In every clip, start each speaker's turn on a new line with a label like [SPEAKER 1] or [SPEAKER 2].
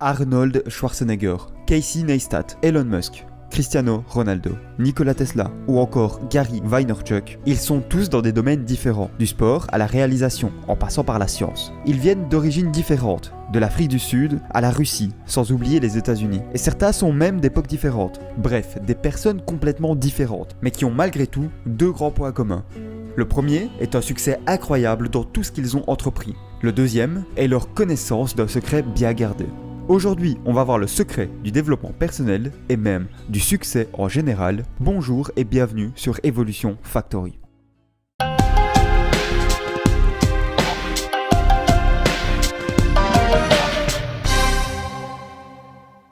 [SPEAKER 1] Arnold Schwarzenegger, Casey Neistat, Elon Musk, Cristiano Ronaldo, Nikola Tesla ou encore Gary Vaynerchuk, ils sont tous dans des domaines différents, du sport à la réalisation, en passant par la science. Ils viennent d'origines différentes, de l'Afrique du Sud à la Russie, sans oublier les États-Unis. Et certains sont même d'époques différentes. Bref, des personnes complètement différentes, mais qui ont malgré tout deux grands points communs. Le premier est un succès incroyable dans tout ce qu'ils ont entrepris. Le deuxième est leur connaissance d'un secret bien gardé. Aujourd'hui, on va voir le secret du développement personnel et même du succès en général. Bonjour et bienvenue sur Evolution Factory.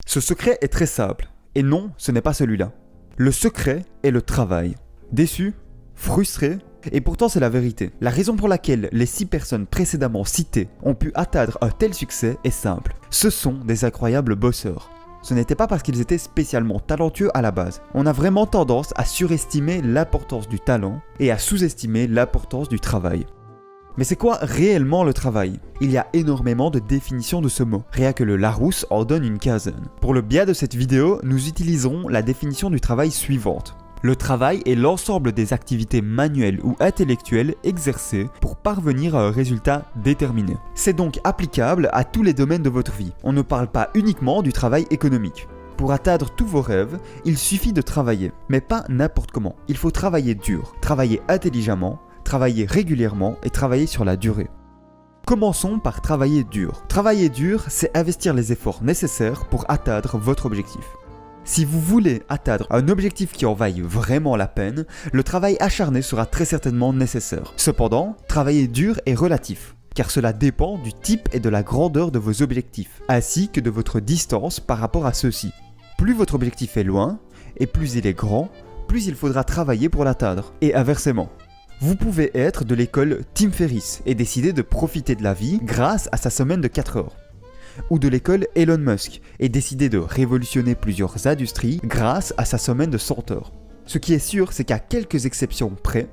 [SPEAKER 1] Ce secret est très simple, et non, ce n'est pas celui-là. Le secret est le travail. Déçu, frustré, et pourtant c'est la vérité. La raison pour laquelle les 6 personnes précédemment citées ont pu atteindre un tel succès est simple. Ce sont des incroyables bosseurs. Ce n'était pas parce qu'ils étaient spécialement talentueux à la base. On a vraiment tendance à surestimer l'importance du talent et à sous-estimer l'importance du travail. Mais c'est quoi réellement le travail? Il y a énormément de définitions de ce mot. Rien que le Larousse en donne une quinzaine. Pour le bien de cette vidéo, nous utiliserons la définition du travail suivante. Le travail est l'ensemble des activités manuelles ou intellectuelles exercées pour parvenir à un résultat déterminé. C'est donc applicable à tous les domaines de votre vie. On ne parle pas uniquement du travail économique. Pour atteindre tous vos rêves, il suffit de travailler, mais pas n'importe comment. Il faut travailler dur, travailler intelligemment, travailler régulièrement et travailler sur la durée. Commençons par travailler dur. Travailler dur, c'est investir les efforts nécessaires pour atteindre votre objectif. Si vous voulez atteindre un objectif qui en vaille vraiment la peine, le travail acharné sera très certainement nécessaire. Cependant, travailler dur est relatif, car cela dépend du type et de la grandeur de vos objectifs, ainsi que de votre distance par rapport à ceux-ci. Plus votre objectif est loin, et plus il est grand, plus il faudra travailler pour l'atteindre, et inversement. Vous pouvez être de l'école Tim Ferriss et décider de profiter de la vie grâce à sa semaine de 4 heures. Ou de l'école Elon Musk et décider de révolutionner plusieurs industries grâce à sa semaine de 100 heures. Ce qui est sûr, c'est qu'à quelques exceptions près,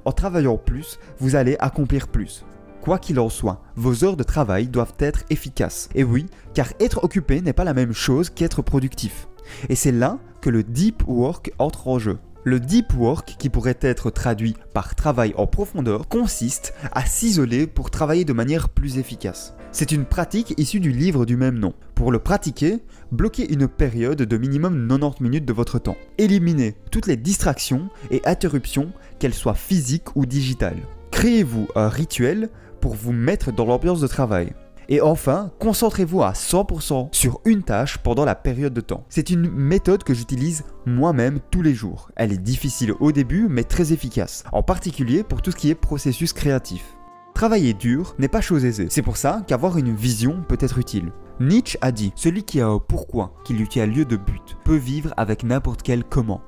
[SPEAKER 1] en travaillant plus, vous allez accomplir plus. Quoi qu'il en soit, vos heures de travail doivent être efficaces. Et oui, car être occupé n'est pas la même chose qu'être productif. Et c'est là que le deep work entre en jeu. Le deep work, qui pourrait être traduit par travail en profondeur, consiste à s'isoler pour travailler de manière plus efficace. C'est une pratique issue du livre du même nom. Pour le pratiquer, bloquez une période de minimum 90 minutes de votre temps. Éliminez toutes les distractions et interruptions, qu'elles soient physiques ou digitales. Créez-vous un rituel pour vous mettre dans l'ambiance de travail. Et enfin, concentrez-vous à 100% sur une tâche pendant la période de temps. C'est une méthode que j'utilise moi-même tous les jours. Elle est difficile au début, mais très efficace, en particulier pour tout ce qui est processus créatif. Travailler dur n'est pas chose aisée, c'est pour ça qu'avoir une vision peut être utile. Nietzsche a dit « Celui qui a un pourquoi, qui lui tient lieu de but, peut vivre avec n'importe quel comment ».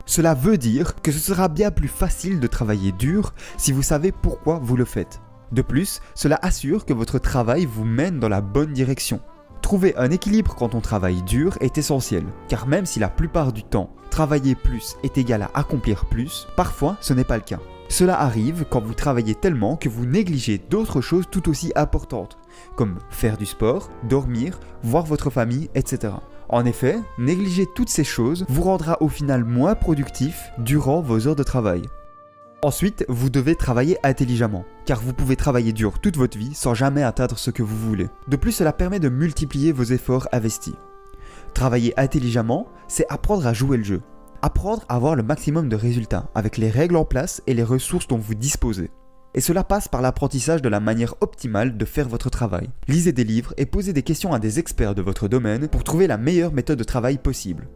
[SPEAKER 1] Cela veut dire que ce sera bien plus facile de travailler dur si vous savez pourquoi vous le faites. De plus, cela assure que votre travail vous mène dans la bonne direction. Trouver un équilibre quand on travaille dur est essentiel, car même si la plupart du temps, travailler plus est égal à accomplir plus, parfois ce n'est pas le cas. Cela arrive quand vous travaillez tellement que vous négligez d'autres choses tout aussi importantes, comme faire du sport, dormir, voir votre famille, etc. En effet, négliger toutes ces choses vous rendra au final moins productif durant vos heures de travail. Ensuite, vous devez travailler intelligemment, car vous pouvez travailler dur toute votre vie sans jamais atteindre ce que vous voulez. De plus, cela permet de multiplier vos efforts investis. Travailler intelligemment, c'est apprendre à jouer le jeu. Apprendre à avoir le maximum de résultats, avec les règles en place et les ressources dont vous disposez. Et cela passe par l'apprentissage de la manière optimale de faire votre travail. Lisez des livres et posez des questions à des experts de votre domaine pour trouver la meilleure méthode de travail possible.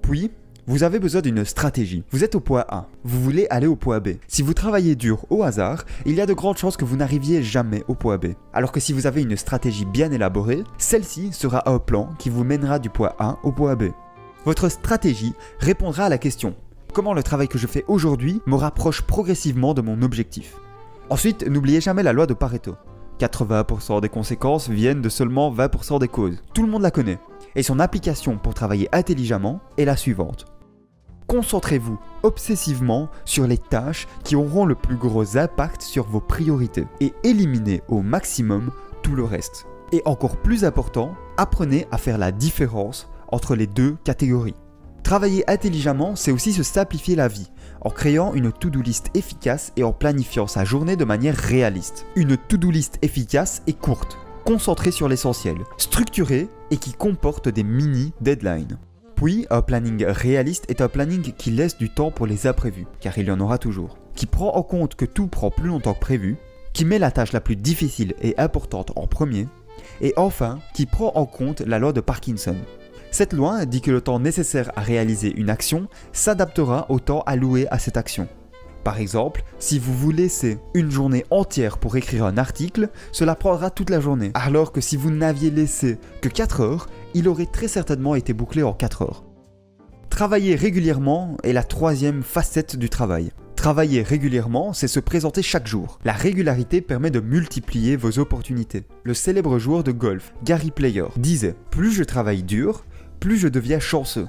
[SPEAKER 1] Puis, vous avez besoin d'une stratégie. Vous êtes au point A, vous voulez aller au point B. Si vous travaillez dur au hasard, il y a de grandes chances que vous n'arriviez jamais au point B. Alors que si vous avez une stratégie bien élaborée, celle-ci sera un plan qui vous mènera du point A au point B. Votre stratégie répondra à la question « Comment le travail que je fais aujourd'hui me rapproche progressivement de mon objectif ?» Ensuite, n'oubliez jamais la loi de Pareto. 80% des conséquences viennent de seulement 20% des causes. Tout le monde la connaît. Et son application pour travailler intelligemment est la suivante. Concentrez-vous obsessivement sur les tâches qui auront le plus gros impact sur vos priorités et éliminez au maximum tout le reste. Et encore plus important, apprenez à faire la différence entre les deux catégories. Travailler intelligemment, c'est aussi se simplifier la vie, en créant une to-do list efficace et en planifiant sa journée de manière réaliste. Une to-do list efficace et courte, concentrée sur l'essentiel, structurée et qui comporte des mini-deadlines. Puis, un planning réaliste est un planning qui laisse du temps pour les imprévus, car il y en aura toujours, qui prend en compte que tout prend plus longtemps que prévu, qui met la tâche la plus difficile et importante en premier, et enfin, qui prend en compte la loi de Parkinson. Cette loi dit que le temps nécessaire à réaliser une action s'adaptera au temps alloué à cette action. Par exemple, si vous vous laissez une journée entière pour écrire un article, cela prendra toute la journée. Alors que si vous n'aviez laissé que 4 heures, il aurait très certainement été bouclé en 4 heures. Travailler régulièrement est la troisième facette du travail. Travailler régulièrement, c'est se présenter chaque jour. La régularité permet de multiplier vos opportunités. Le célèbre joueur de golf, Gary Player, disait « Plus je travaille dur, plus je deviens chanceux ».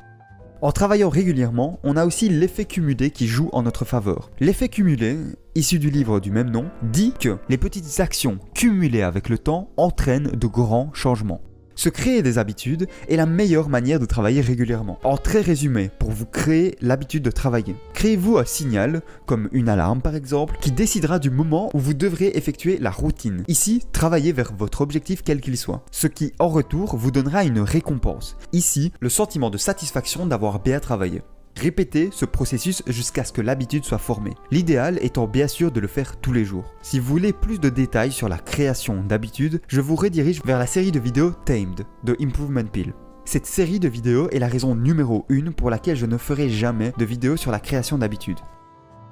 [SPEAKER 1] En travaillant régulièrement, on a aussi l'effet cumulé qui joue en notre faveur. L'effet cumulé, issu du livre du même nom, dit que les petites actions cumulées avec le temps entraînent de grands changements. Se créer des habitudes est la meilleure manière de travailler régulièrement. En très résumé, pour vous créer l'habitude de travailler, créez-vous un signal, comme une alarme par exemple, qui décidera du moment où vous devrez effectuer la routine. Ici, travaillez vers votre objectif quel qu'il soit, ce qui en retour vous donnera une récompense. Ici, le sentiment de satisfaction d'avoir bien travaillé. Répétez ce processus jusqu'à ce que l'habitude soit formée. L'idéal étant bien sûr de le faire tous les jours. Si vous voulez plus de détails sur la création d'habitudes, je vous redirige vers la série de vidéos Tamed de Improvement Pill. Cette série de vidéos est la raison numéro 1 pour laquelle je ne ferai jamais de vidéo sur la création d'habitudes.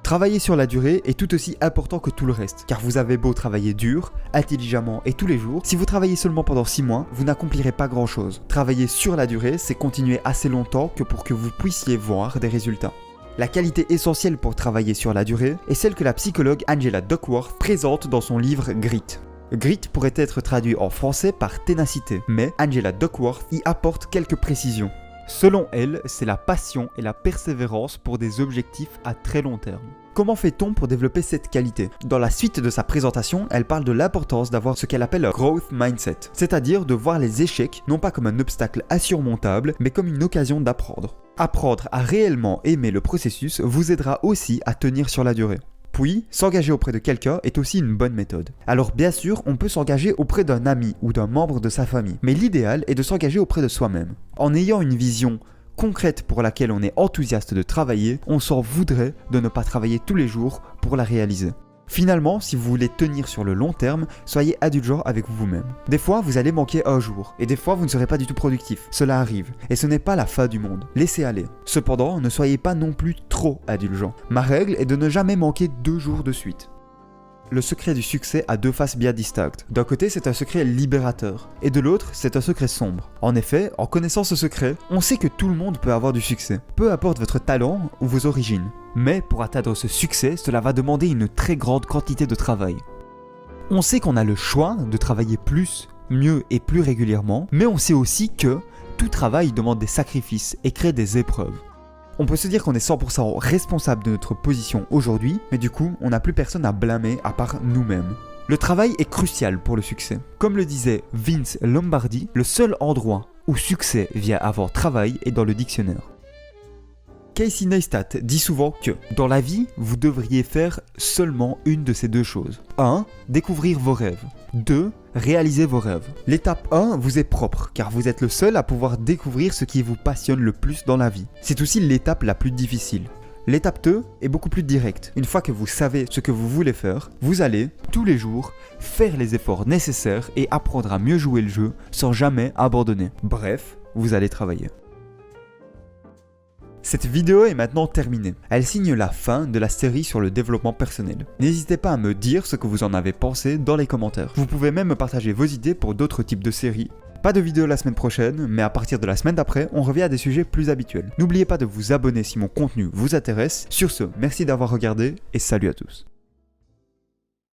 [SPEAKER 1] Travailler sur la durée est tout aussi important que tout le reste, car vous avez beau travailler dur, intelligemment et tous les jours, si vous travaillez seulement pendant 6 mois, vous n'accomplirez pas grand chose. Travailler sur la durée, c'est continuer assez longtemps pour que vous puissiez voir des résultats. La qualité essentielle pour travailler sur la durée est celle que la psychologue Angela Duckworth présente dans son livre Grit. Grit pourrait être traduit en français par ténacité, mais Angela Duckworth y apporte quelques précisions. Selon elle, c'est la passion et la persévérance pour des objectifs à très long terme. Comment fait-on pour développer cette qualité ? Dans la suite de sa présentation, elle parle de l'importance d'avoir ce qu'elle appelle un growth mindset, c'est-à-dire de voir les échecs non pas comme un obstacle insurmontable, mais comme une occasion d'apprendre. Apprendre à réellement aimer le processus vous aidera aussi à tenir sur la durée. Puis, s'engager auprès de quelqu'un est aussi une bonne méthode. Alors bien sûr, on peut s'engager auprès d'un ami ou d'un membre de sa famille, mais l'idéal est de s'engager auprès de soi-même. En ayant une vision concrète pour laquelle on est enthousiaste de travailler, on s'en voudrait de ne pas travailler tous les jours pour la réaliser. Finalement, si vous voulez tenir sur le long terme, soyez indulgent avec vous-même. Des fois, vous allez manquer un jour, et des fois, vous ne serez pas du tout productif. Cela arrive, et ce n'est pas la fin du monde. Laissez aller. Cependant, ne soyez pas non plus trop indulgent. Ma règle est de ne jamais manquer 2 jours de suite. Le secret du succès a 2 faces bien distinctes. D'un côté, c'est un secret libérateur, et de l'autre, c'est un secret sombre. En effet, en connaissant ce secret, on sait que tout le monde peut avoir du succès, peu importe votre talent ou vos origines. Mais pour atteindre ce succès, cela va demander une très grande quantité de travail. On sait qu'on a le choix de travailler plus, mieux et plus régulièrement, mais on sait aussi que tout travail demande des sacrifices et crée des épreuves. On peut se dire qu'on est 100% responsable de notre position aujourd'hui, mais du coup, on n'a plus personne à blâmer à part nous-mêmes. Le travail est crucial pour le succès. Comme le disait Vince Lombardi, le seul endroit où succès vient avant travail est dans le dictionnaire. Casey Neistat dit souvent que, dans la vie, vous devriez faire seulement une de ces 2 choses. 1. Découvrir vos rêves. 2. Réaliser vos rêves. L'étape 1 vous est propre, car vous êtes le seul à pouvoir découvrir ce qui vous passionne le plus dans la vie. C'est aussi l'étape la plus difficile. L'étape 2 est beaucoup plus directe. Une fois que vous savez ce que vous voulez faire, vous allez, tous les jours, faire les efforts nécessaires et apprendre à mieux jouer le jeu sans jamais abandonner. Bref, vous allez travailler. Cette vidéo est maintenant terminée. Elle signe la fin de la série sur le développement personnel. N'hésitez pas à me dire ce que vous en avez pensé dans les commentaires. Vous pouvez même me partager vos idées pour d'autres types de séries. Pas de vidéo la semaine prochaine, mais à partir de la semaine d'après, on revient à des sujets plus habituels. N'oubliez pas de vous abonner si mon contenu vous intéresse. Sur ce, merci d'avoir regardé et salut à tous.